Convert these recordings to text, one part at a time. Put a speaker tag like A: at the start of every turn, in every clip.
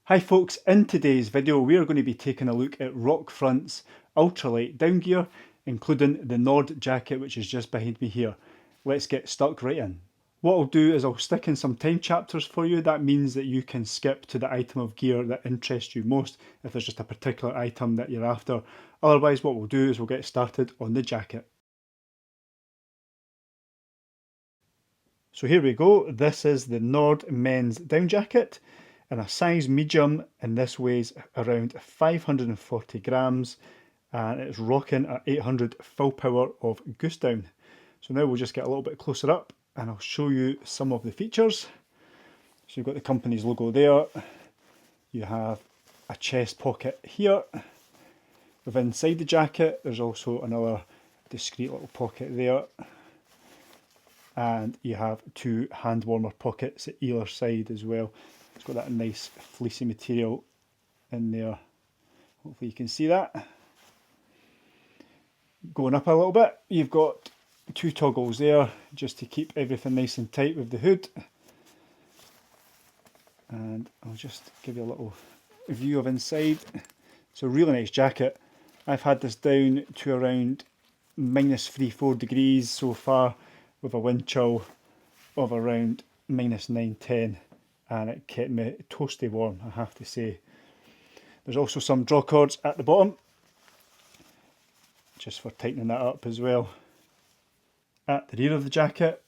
A: Hi folks, in today's video we are going to be taking a look at Rockfront's ultralight down gear, including the Nord jacket which is just behind me here. Let's get stuck right in. What I'll do is I'll stick in some time chapters for you. That means that you can skip to the item of gear that interests you most if there's just a particular item that you're after. Otherwise what we'll do is we'll get started on the jacket. So here we go, this is the Nord men's down jacket. In a size medium, and this weighs around 540 grams and it's rocking at 800 full power of goose down. So now we'll just get a little bit closer up and I'll show you some of the features. So you've got the company's logo there, you have a chest pocket here. Within inside the jacket there's also another discreet little pocket there, and you have two hand warmer pockets at either side as well. It's got that nice fleecy material in there. Hopefully you can see that. Going up a little bit, you've got two toggles there just to keep everything nice and tight with the hood. And I'll just give you a little view of inside. It's a really nice jacket. I've had this down to around -3-4 degrees so far, with a wind chill of around -9-10. And it kept me toasty warm, I have to say. There's also some draw cords at the bottom, just for tightening that up as well. At the rear of the jacket,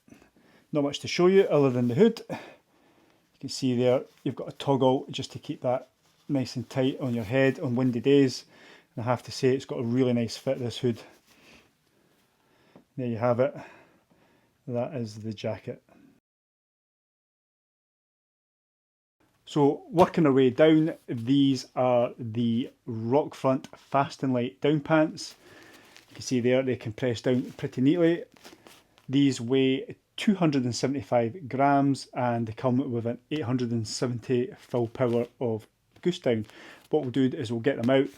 A: not much to show you other than the hood. You can see there, you've got a toggle just to keep that nice and tight on your head on windy days. And I have to say it's got a really nice fit, this hood. There you have it. That is the jacket. So working our way down, these are the Rockfront Fast and Light down pants. You can see there they compress down pretty neatly. These weigh 275 grams and they come with an 870 full power of goose down. What we'll do is we'll get them out,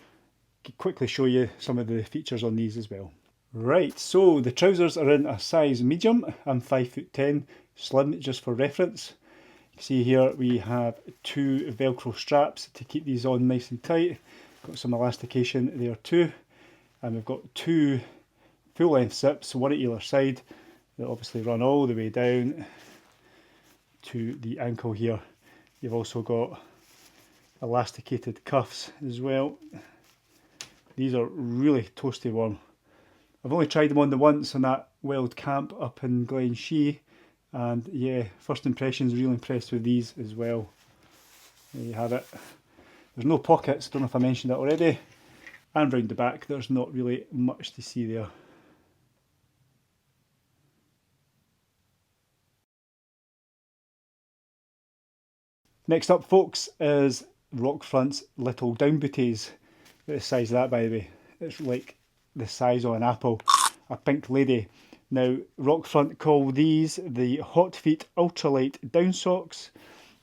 A: quickly show you some of the features on these as well. Right, so the trousers are in a size medium. I'm 5'10", slim just for reference. See here we have two velcro straps to keep these on nice and tight. Got some elastication there too. And we've got two full length zips, one at either side, that obviously run all the way down to the ankle here. You've also got elasticated cuffs as well. These are really toasty warm. I've only tried them on the once on that wild camp up in Glen Shee. And yeah, first impressions, really impressed with these as well. There you have it. There's no pockets, don't know if I mentioned that already. And round the back, there's not really much to see there. Next up, folks, is Rockfront's little down booties. Look at the size of that, by the way. It's like the size of an apple. A pink lady. Now, Rockfront call these the Hot Feet Ultralight down socks.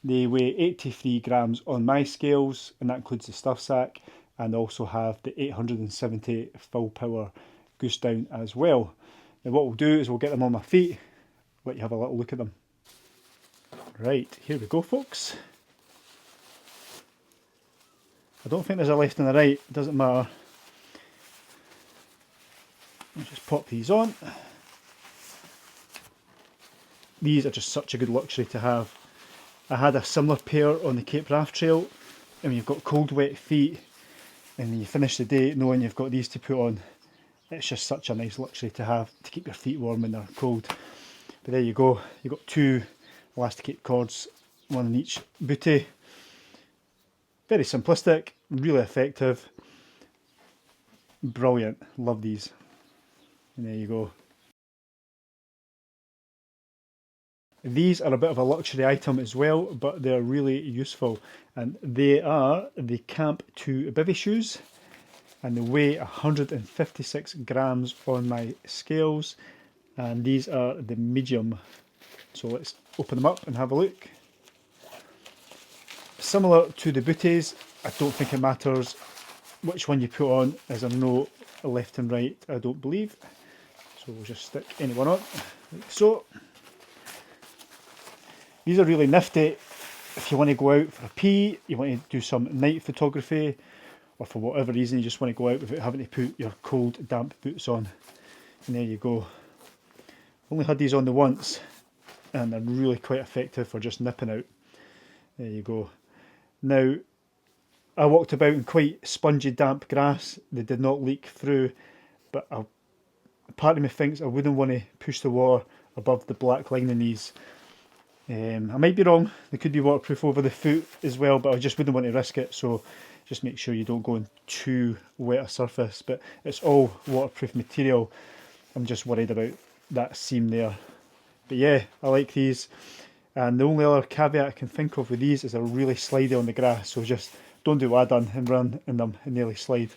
A: They weigh 83 grams on my scales, and that includes the stuff sack, and also have the 870 full power goose down as well. Now what we'll do is we'll get them on my feet, let you have a little look at them. Right, here we go folks. I don't think there's a left and a right, it doesn't matter. I'll just pop these on. These are just such a good luxury to have. I had a similar pair on the Cape Raft Trail, and when you've got cold wet feet and then you finish the day knowing you've got these to put on, it's just such a nice luxury to have to keep your feet warm when they're cold. But there you go, you've got two elasticated cords, one in each bootie. Very simplistic, really effective, brilliant, love these. And there you go. These are a bit of a luxury item as well, but they're really useful. And they are the Camp 2 Bivvy shoes. And they weigh 156 grams on my scales. And these are the medium. So let's open them up and have a look. Similar to the booties, I don't think it matters which one you put on, as there are no left and right, I don't believe. So we'll just stick any one on, like so. These are really nifty if you want to go out for a pee, you want to do some night photography, or for whatever reason you just want to go out without having to put your cold, damp boots on. And there you go. Only had these on the once, and they're really quite effective for just nipping out. There you go. Now, I walked about in quite spongy, damp grass. They did not leak through, but part of me thinks I wouldn't want to push the water above the black line in these. I might be wrong. They could be waterproof over the foot as well, but I just wouldn't want to risk it. So just make sure you don't go on too wet a surface. But it's all waterproof material. I'm just worried about that seam there. But yeah, I like these. And the only other caveat I can think of with these is they're really slidey on the grass. So just don't do what I done and run in them and nearly slide.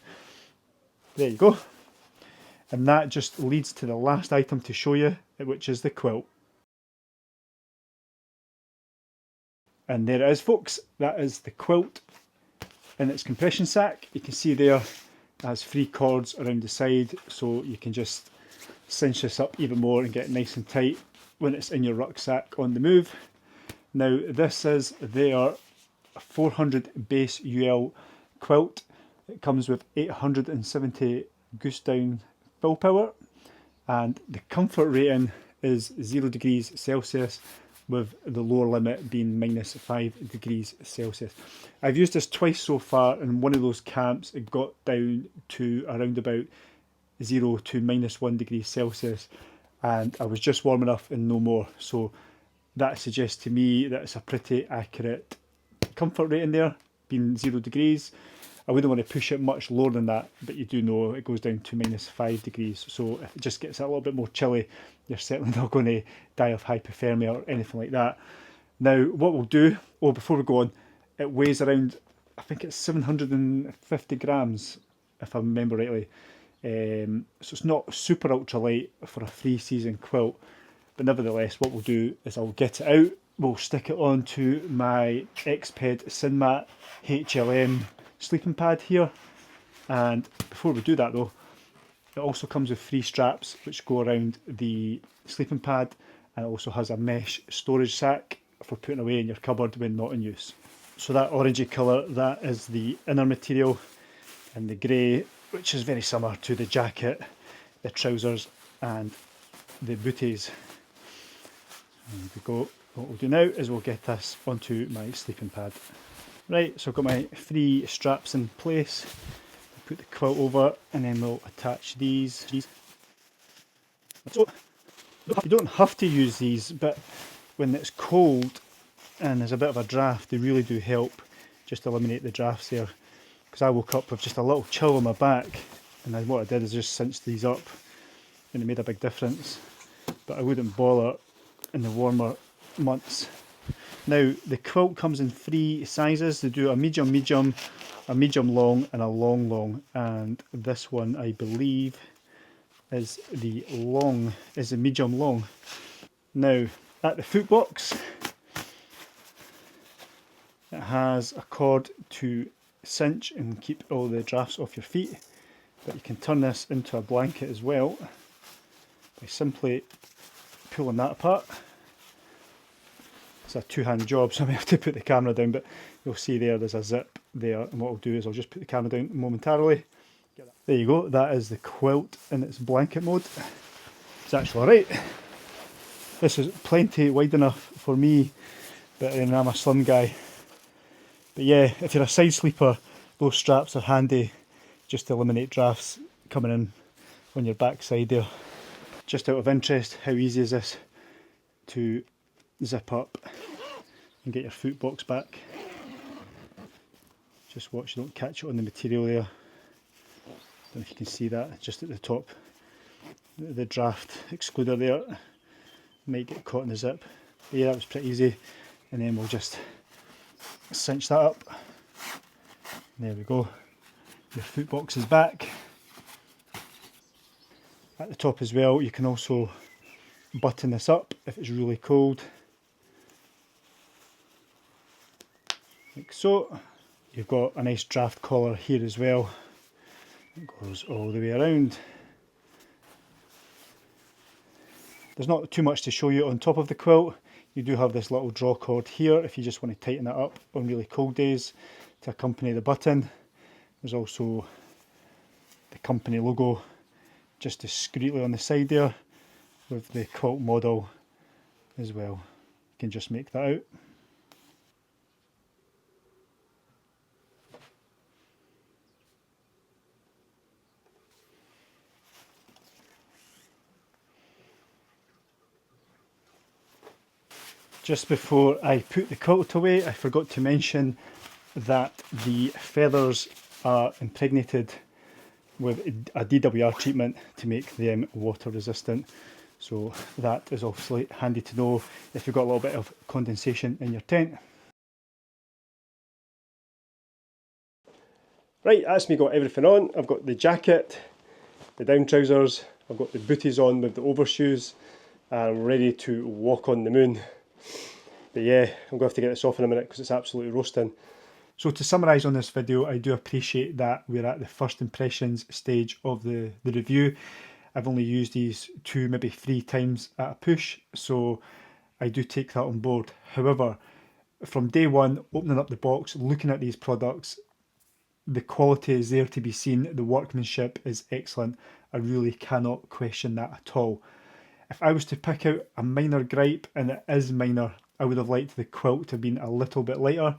A: There you go. And that just leads to the last item to show you, which is the quilt. And there it is, folks. That is the quilt in its compression sack. You can see there it has 3 cords around the side, so you can just cinch this up even more and get it nice and tight when it's in your rucksack on the move. Now this is their 400 Base UL Qult. It comes with 870 goose down fill power, and the comfort rating is 0 degrees Celsius, with the lower limit being -5 degrees Celsius. I've used this twice so far, and one of those camps it got down to around about 0 to -1 degree Celsius, and I was just warm enough and no more. So that suggests to me that it's a pretty accurate comfort rating there, being 0 degrees. I wouldn't want to push it much lower than that, but you do know it goes down to -5 degrees. So if it just gets a little bit more chilly, you're certainly not going to die of hypothermia or anything like that. Now, what we'll do, before we go on, it weighs around, I think it's 750 grams, if I remember rightly. So it's not super ultralight for a 3-season quilt, but nevertheless, what we'll do is I'll get it out, we'll stick it onto my Xped Sinmat HLM sleeping pad here. And before we do that though, it also comes with 3 straps which go around the sleeping pad, and it also has a mesh storage sack for putting away in your cupboard when not in use. So that orangey colour, that is the inner material, and the grey, which is very similar to the jacket, the trousers and the booties. There we go. What we'll do now is we'll get this onto my sleeping pad. Right, so I've got my 3 straps in place. Put the quilt over, and then we'll attach these. So you don't have to use these, but when it's cold and there's a bit of a draft, they really do help just eliminate the drafts there. Because I woke up with just a little chill on my back, and then what I did is just cinch these up, and it made a big difference. But I wouldn't bother in the warmer months. Now the quilt comes in 3 sizes. They do a medium, a medium long, and a long long. And this one, I believe, is the medium long. Now at the foot box, it has a cord to cinch and keep all the drafts off your feet. But you can turn this into a blanket as well by simply pulling that apart. It's a 2-hand job, so I may have to put the camera down, but you'll see there's a zip there, and what I'll do is I'll just put the camera down momentarily. There you go, that is the quilt in its blanket mode. It's actually alright. This is plenty wide enough for me, but then I'm a slim guy. But yeah, if you're a side sleeper, those straps are handy just to eliminate drafts coming in on your backside there. Just out of interest, how easy is this to zip up and get your foot box back? Just watch you don't catch it on the material there. Don't know if you can see that just at the top, the draft excluder there might get caught in the zip. But yeah, that was pretty easy, and then we'll just cinch that up. There we go, your foot box is back. At the top as well, you can also button this up if it's really cold, like so. You've got a nice draft collar here as well. It goes all the way around. There's not too much to show you on top of the quilt. You do have this little draw cord here if you just want to tighten it up on really cold days to accompany the button. There's also the company logo just discreetly on the side there with the Quilt model as well. You can just make that out. Just before I put the quilt away, I forgot to mention that the feathers are impregnated with a DWR treatment to make them water resistant. So that is obviously handy to know if you've got a little bit of condensation in your tent. Right, that's me got everything on. I've got the jacket, the down trousers, I've got the booties on with the overshoes, and I'm ready to walk on the moon. But yeah, I'm going to have to get this off in a minute because it's absolutely roasting. So to summarise on this video, I do appreciate that we're at the first impressions stage of the review. I've only used these 2, maybe 3 times at a push, so I do take that on board. However, from day one, opening up the box, looking at these products, the quality is there to be seen, the workmanship is excellent. I really cannot question that at all. If I was to pick out a minor gripe, and it is minor, I would have liked the quilt to have been a little bit lighter,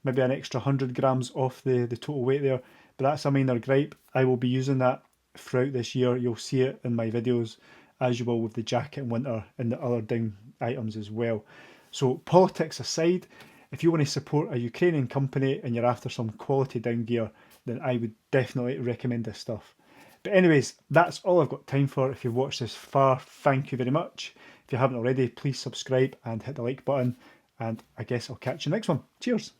A: maybe an extra 100 grams off the total weight there, but that's a minor gripe. I will be using that throughout this year. You'll see it in my videos, as you will with the jacket in winter and the other down items as well. So politics aside, if you want to support a Ukrainian company and you're after some quality down gear, then I would definitely recommend this stuff. But anyways, that's all I've got time for. If you've watched this far, thank you very much. If you haven't already, please subscribe and hit the like button. And I guess I'll catch you next one. Cheers.